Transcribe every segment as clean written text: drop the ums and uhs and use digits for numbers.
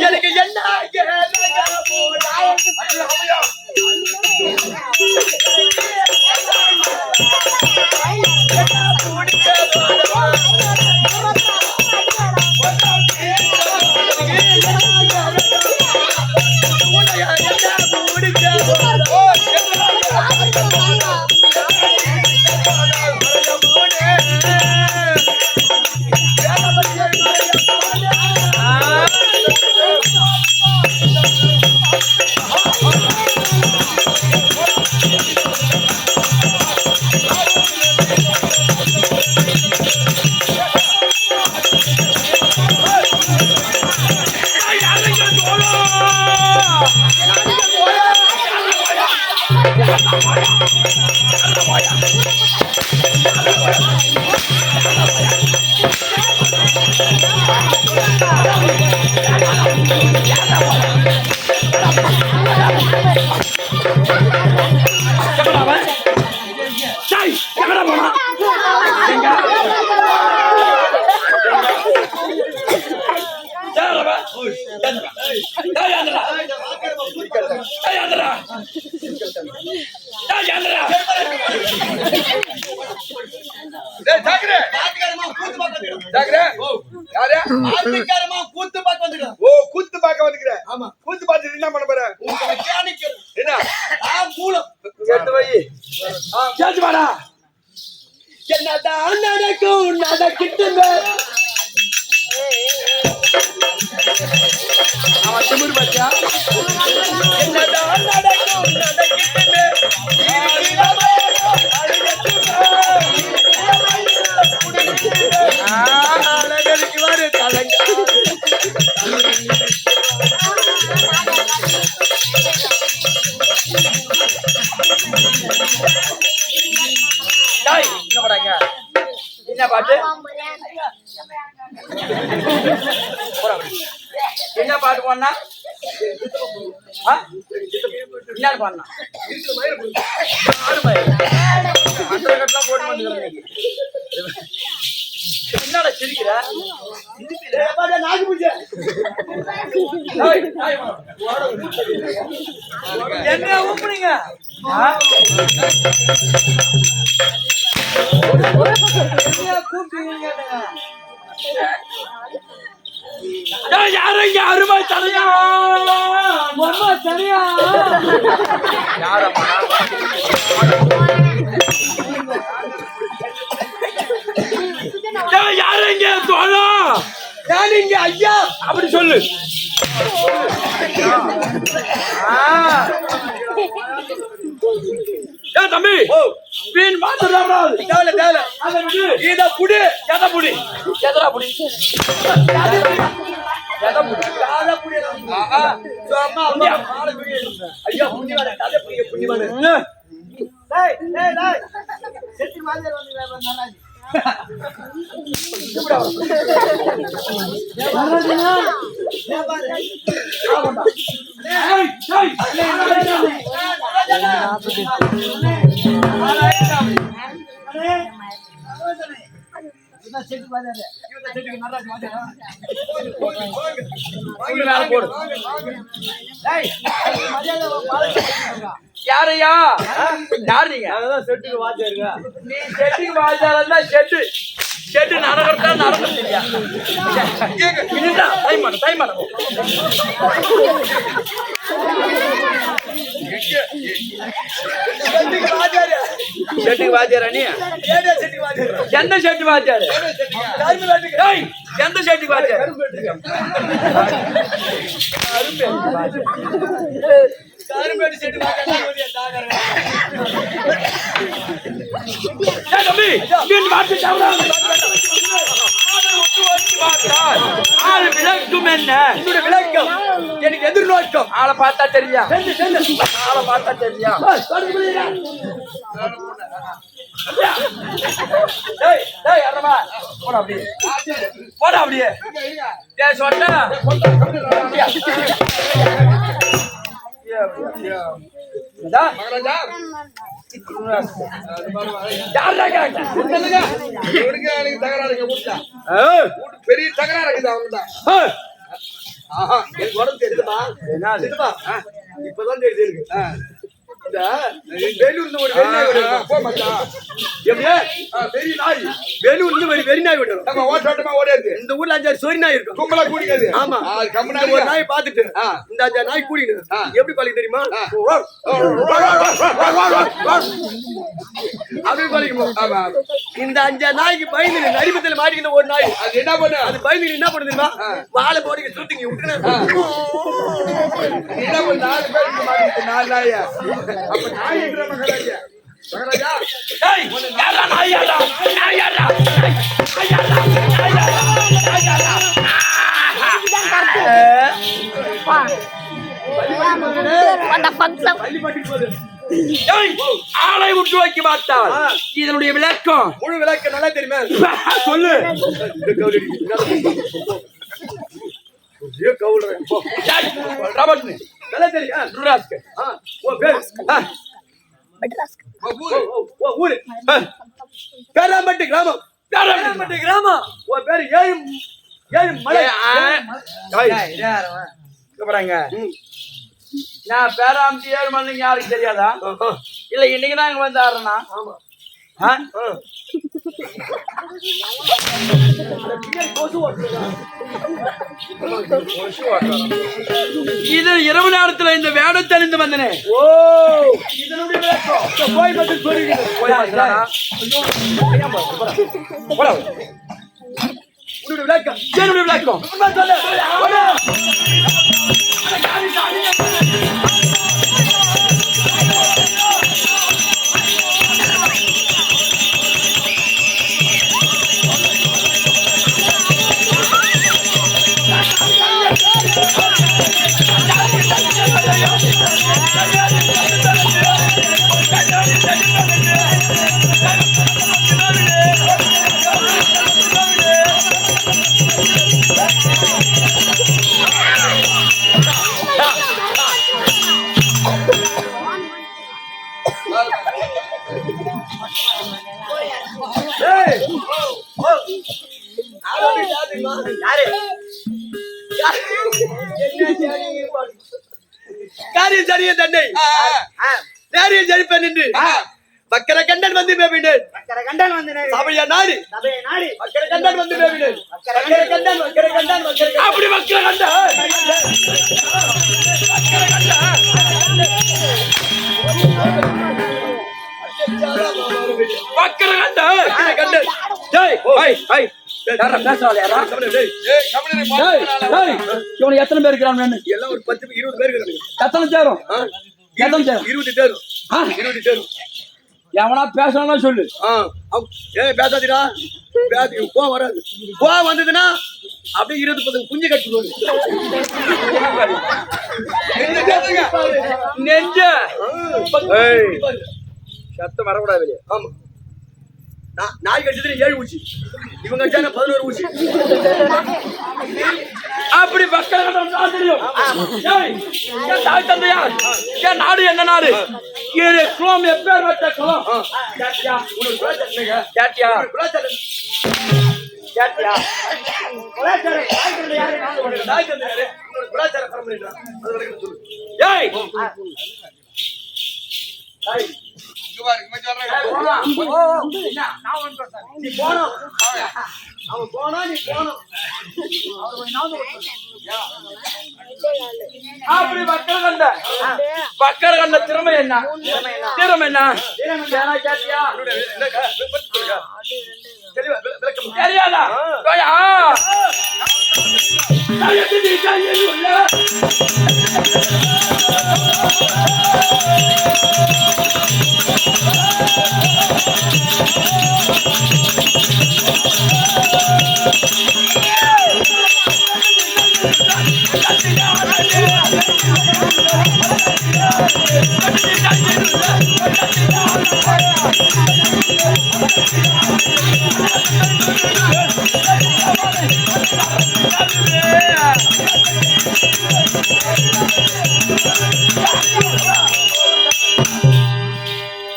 எனக்கு என்ன கூத்து பார்க்க வந்துக்கிறேன். ஆமா, கூத்து பார்த்து என்ன பண்ண போற? என்ன என்னதான் நடக்கும் நடக்கிட்டுங்க. அவன் திமிரு பாத்தியா? என்னதான் நடக்கும் நடக்கிட்டுங்க. அழகருக்கு வாரு தலங்க. என்ன படாங்க? என்ன பாட்டு? என்ன பாட்டு போனா? என்ன பாடினா? என்னடா சிரிக்கிற? என்ன ஊப்புனீங்க? யாரும் இங்க அருமை தரையா சரியா யாரும் இங்க தோணும் நான் இங்க ஐயா அப்படி சொல்லு. தம்பி மீன் மாத்திரம் தேவை தேவை இத புடி எதை புடி எதரா புடி எதை புடி ஐயா புண்ணியவாடு அதை புடிங்க புண்ணியவாடு. யாரையா யார் நீங்க? செட்டுக்கு வாத்தியாருங்க. நீ செட்டுக்கு வாத்தியாரா? செட்டு செட்டு நடக்கிறதா நடக்கிறது இல்லையா? செட்டுக்கு வாத்தியாரா நீ? எந்த செட்டு வாத்தியாரு? எந்த செட்டுக்கு வாத்தியாரு? கரும்பேட்டு செட்டு விளக்கம் என்ன? என்னுடைய விளக்கம் எனக்கு எதிர்நோக்கம். ஆளை பார்த்தா தெரியா? ஆளை பார்த்தா தெரியா? போட அப்படியே போட அப்படியே சொன்ன பெரிய தகராறு இருக்குது அவங்க உடம்பு தெரியுதுமா? இப்பதான் தெரியுது. வேலூர்ல ஒரு வெறிநாய் பெரிய நாய். வேலூர்ல ஒரு வெறிநாய் விடும். நம்ம ஓட்டமா ஓடியாது. இந்த ஊர்ல 5 சொரி நாய் இருக்கும். கும்பலா கூடிக்காது. ஆமா, ஒரு நாய் பாத்துட்டு இந்த 5 நாய் கூடினு எப்படி பழகி தெரியுமா? அப்படி பழகிப்போம். இந்த 5 நாய்க்கு பயந்து நடிபத்தில் மாட்டிக்கிட்ட ஒரு நாய் அது என்ன பண்ண? அது பயந்து என்ன பண்ணு தெரியுமா? வாழை போடி சுத்திங்க விட்டு என்ன பண்ண? 4 பேருக்கு மாட்டிக்கிட்டு 4 நாயா. அப்ப நாய் என்ற மகாராஜா மகாராஜா ஏய் யாரா நாய் யாரா நாய் யாரா நாய் யாரா நாய் யாரா நாய் யாரா ஆளை விட்டு வைக்க மாட்டாள். இதனுடைய விளக்கம் முழு விளக்கம் நல்லா தெரியுமா? சொல்லு. நல்லா தெரியும். ஊரு பேராம்பட்டி கிராமம். பேராம்பட்டி கிராமம். உன் பேரு ஏழு மலை. நான் பேராம்பட்டி 7 மணிக்கு யாருக்கு தெரியாதா? இல்ல இன்னைக்குதான் இங்க வந்து ஆடுறேன்னா இது இரவு நேரத்துல இந்த வேடம் தெரிந்து வந்தனே. ஓ, இதனுடைய விளக்கம் போய் மட்டும் சொல்லிடுங்க. விளக்கம் என்னுடைய விளக்கம் காரியம் சரியே தன்னை நேரில் ஜெயிப்பேன் என்று மக்கர கண்டன் வந்து மேவினேன். சபையா நாடு மக்கர கண்டன் வந்து மேவினேன். அப்படி மக்கர கண்டன் எத்தனை பேர் இருக்கிறாங்க? எல்லாம் ஒரு 10-20 பேர் இருக்கிறாங்க. எத்தனை சேரும்? 20 சேரும். 20 சேரும். எவனா பேசலாம் சொல்லு. பேசாதீரா. கோவம் வராது. கோவம் வந்ததுன்னா அப்படியே 20 குஞ்சு கட்டுவாங்க. நெஞ்ச சத்தம் வரக்கூடாது. ஆமா, நாய் கட்சத்துல 7 ஊசி, இவங்க கட்சான 11 ஊசி. அப்படி மக்கள் தெரியும். தாய் தந்தையார் என் நாடு என்ன நாடு? குளம் எப்பேர் வட்ட குளம். கேட்டியா கலாச்சாரம் தாய் தந்தை யாரு? உன்னோட தாய் தந்தை யாரு? உன்னோட கலாச்சார பரம்பரை என்ன? அது வரைக்கும் சொல்லு. ஏய் தாய், இங்க பாரு, இங்க சொல்றேன். போனா என்ன நான் வந்து சொல்றேன் நீ போனோம். அவன் போனா நீ போனோம். அப்படி பக்கர கண்ட திறமை என்ன திறமை என்ன ஏன்னா கேட்டியா என்னக்கா? சொல்லுங்க. தெளிவா விளக்கம். தெரியாதா போயா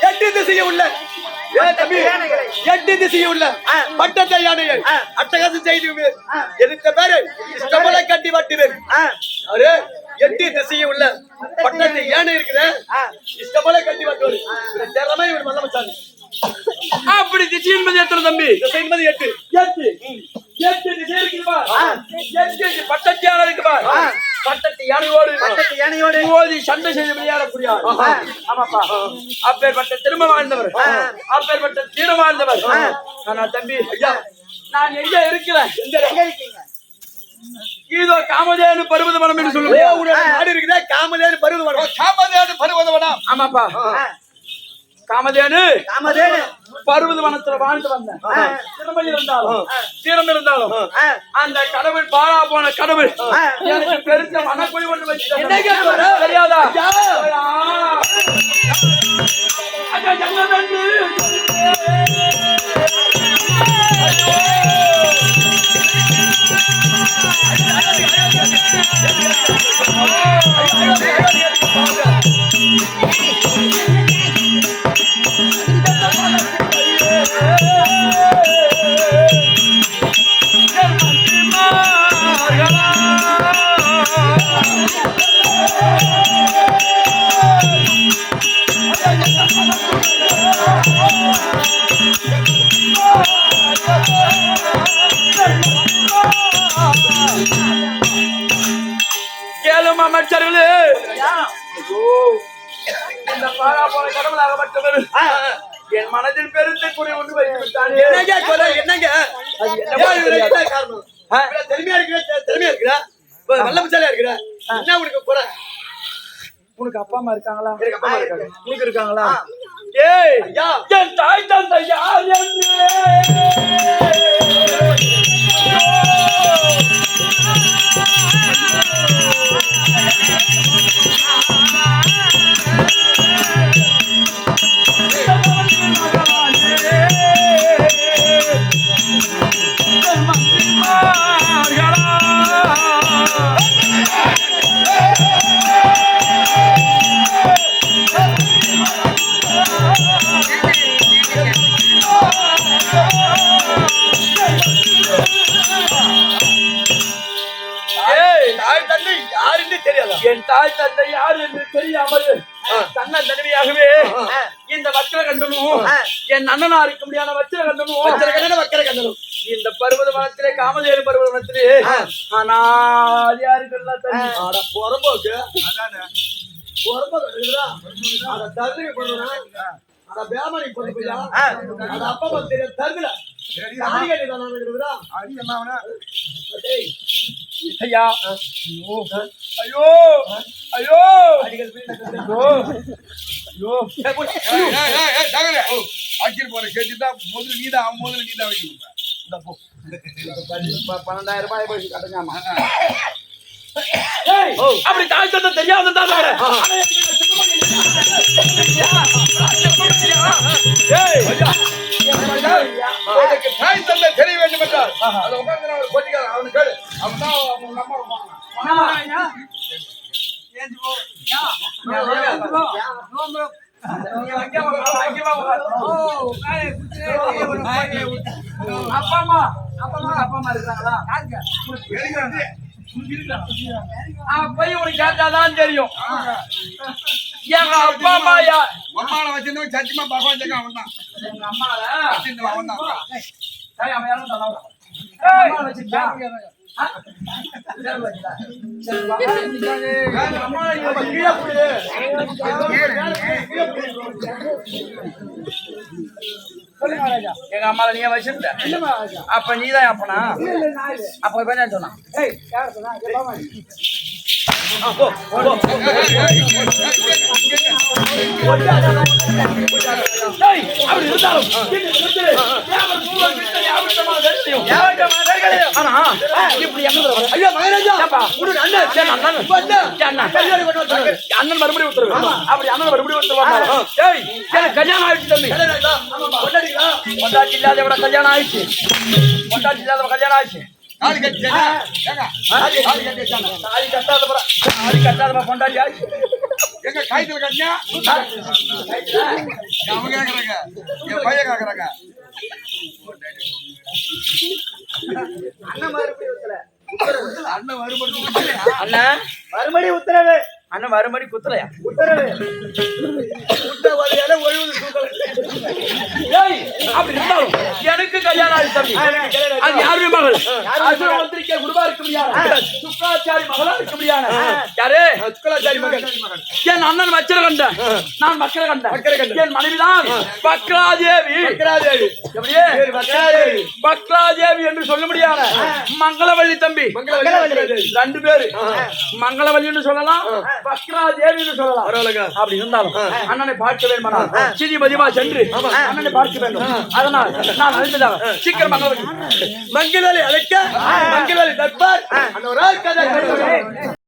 எட்டு திசையை உள்ள ஏன் தம்பி? எட்டு திசையை உள்ள பட்டத்தை யானைகள் அட்டகாசம் செய்து எதிர்த்த பேரு இஷ்டமலை கட்டி வட்டுவேன். அவரு எட்டு திசையை உள்ள பட்டத்தை யானை இருக்கிற இஷ்டமலை கட்டி வட்டுவாரு. திறமை இவர் மல்லமச்சாமி. அப்படி திசை என்பது எத்தனை தம்பி திசை என்பது எட்டு. எட்டு எட்டு திசை இருக்குப்பா எட்டு பட்டத்தியான இருக்குப்பா பட்டத்து யானையோடு பட்டத்தை யானையோடு ஓதி சண்டை செய்து விளையாடக்கூடிய ஆமாப்பா அப்பேற்பட்ட திருமணம் வாழ்ந்தவர் அப்பேற்பட்ட தீரம் வாழ்ந்தவர் ஆனா தம்பி ஐயா நான் எங்க இருக்கிறேன் எங்க இருக்கீங்க? இதோ காமதேனு பருவத வனம் என்று ஓ, சொல்லுவேன் உன்னோட நாடு இருக்குதா? காமதேனு பருவதவனம். காமதேனு பருவதவனம். ஆமாப்பா காமதேனு காமதேனு பருவத வனத்துல வாழ்ந்து வந்தேன் திறமை இருந்தாலும் தீரம் இருந்தாலும் அந்த கடவுள் பாழா போன கடவுள் எனக்கு பெருத்த மனக்குழி ஒன்று வச்சு தெரியாதா அங்க ஜன்னல் வந்து கேளும் அமைச்சர்களே இந்த பாழா போன கடவுளாகப்பட்டவர் என் மனதில் பெருத்த குறை ஒன்று வைத்து விட்டானே என்னங்க சொல்ற? என்னங்க? அது என்ன ஏன் இவரு தெரியாது. என்ன காரணம்? இவரு திறமையா இருக்கிற வல்லபச்சாலியா இருக்கிற என்ன உனக்கு குறை? உனக்கு அப்பா அம்மா இருக்காங்களா எனக்கு அப்பா அம்மா இருக்காங்க. உனக்கு இருக்காங்களா ஏய் ஐயா, என் தாய் தந்தை யார் என்று தாய் தந்தை யாருன்னு தெரியாதா? என் தாய் தந்தை யார் என்று தெரியாமல் தன்னன் தனிமையாகவே இந்த வக்கரகண்டனும் என் அண்ணனா இருக்க முடியாத வக்கரகண்டனும் வக்கரகண்டனும் இந்த பருவத வனத்திலே காமதேனு பருவத வனத்திலே ஆனால் யாருக்கெல்லாம் தண்ணி ஆட பொறம்போக்கு பொறம்போக்கு இருக்குதா? அட தருதுங்க பண்ணுறா. அட பேமணி கொண்டு போயா? அட அப்பா அம்மா தெரியாது தருதுல. தாலி கட்டி தானே இருக்குதா? டேய், ஐயா ஐயோ ஐயோ ஐயோ அடிகள் வீட்டுல ஐயோ ஐயோ ஆக்கிட்டு போற கேட்டுட்டா முதல்ல நீதான் அவன் முதல்ல நீதான் வைக்கணும். இந்த போ. 12,000 ரூபாய் போய் கட்டுங்கம்மா. அப்படி தாய் தந்தை தெரியாத உனக்கு தாய் தந்தை தெரிய வேண்டும் என்றால் அதை உட்கார்ந்து அவன் கொட்டிக்காரன் அவனு கேளு. அவன் தான் அவங்க அம்மா இருப்பாங்க. அப்பா அம்மா அப்பா அம்மா இருக்காங்களா? எடுக்கிறது. போய் உனக்கு கேட்டாதான் தெரியும். எங்க அப்பா அம்மா அம்மாவை வச்சிருந்தவன் சத்தியமா பகவான் ஜெகம் அவன் தான் எங்க அம்மால வச்சிருந்தவன் அவன் தான் அவன் யாரும் தரலாம். அம்மா வச்சிருக்கா? அம்மா கீழே போடு. எங்க அம்மால நீ வச்சிருந்த அப்ப நீதான் அப்பனா அப்ப என்ன சொன்னா அப்படி இருந்தாலும் இப்படி ஐயா மகாராஜா அண்ணன் மறுபடியும் உத்தரவு அப்படி அண்ணன் மறுபடியும் உத்தரவு கல்யாணம் ஆயிடுச்சு தம்பி பொண்டாட்டி இல்லாதவட கல்யாணம் ஆயிடுச்சு பொண்டாட்டி இல்லாதவ கல்யாணம் ஆயிடுச்சு தாலி கட்டிச்சா ஏங்க தாலி கட்டாதவ பொண்டாட்டி ஆயிடுச்சு எங்க காய்ச்சல் கட்டியா அவங்க கேக்குறாங்க என் பையன் கேக்குறாங்க அண்ணன் மறுபடி உத்தரவு அண்ணன் மறுபடி குத்தலையா உத்தரவு ஒழுங்கு அப்படி இருந்தாலும் எனக்கு கல்யாணம் ஆயிடுச்சு தம்பி அது யாருமே மகள் மந்திரிக்க குருவா இருக்க முடியாது சுக்கராச்சாரி மகளா இருக்க முடியாது யாரு சுக்கராச்சாரி மகன் என் அண்ணன் வச்சிர கண்ட நான் மக்கள் கண்ட என் மனைவிதான் பக்ராதேவி எப்படியே பக்ராதேவி என்று சொல்ல முடியாது மங்களவள்ளி தம்பி ரெண்டு பேரு மங்களவள்ளி சொல்லலாம் பக்ராதேவி சொல்லலாம் அப்படி இருந்தாலும் அண்ணனை பார்க்க வேண்டும் சிறி மதியமா சென்று அண்ணனை பார்க்க வேண்டும் அதனால் நான் அழைத்ததாக சீக்கிரம் மங்களவள்ளி மங்களவள்ளி அழைக்க மங்களவள்ளி தர்பார் அந்த ஒரு ஆள் கதை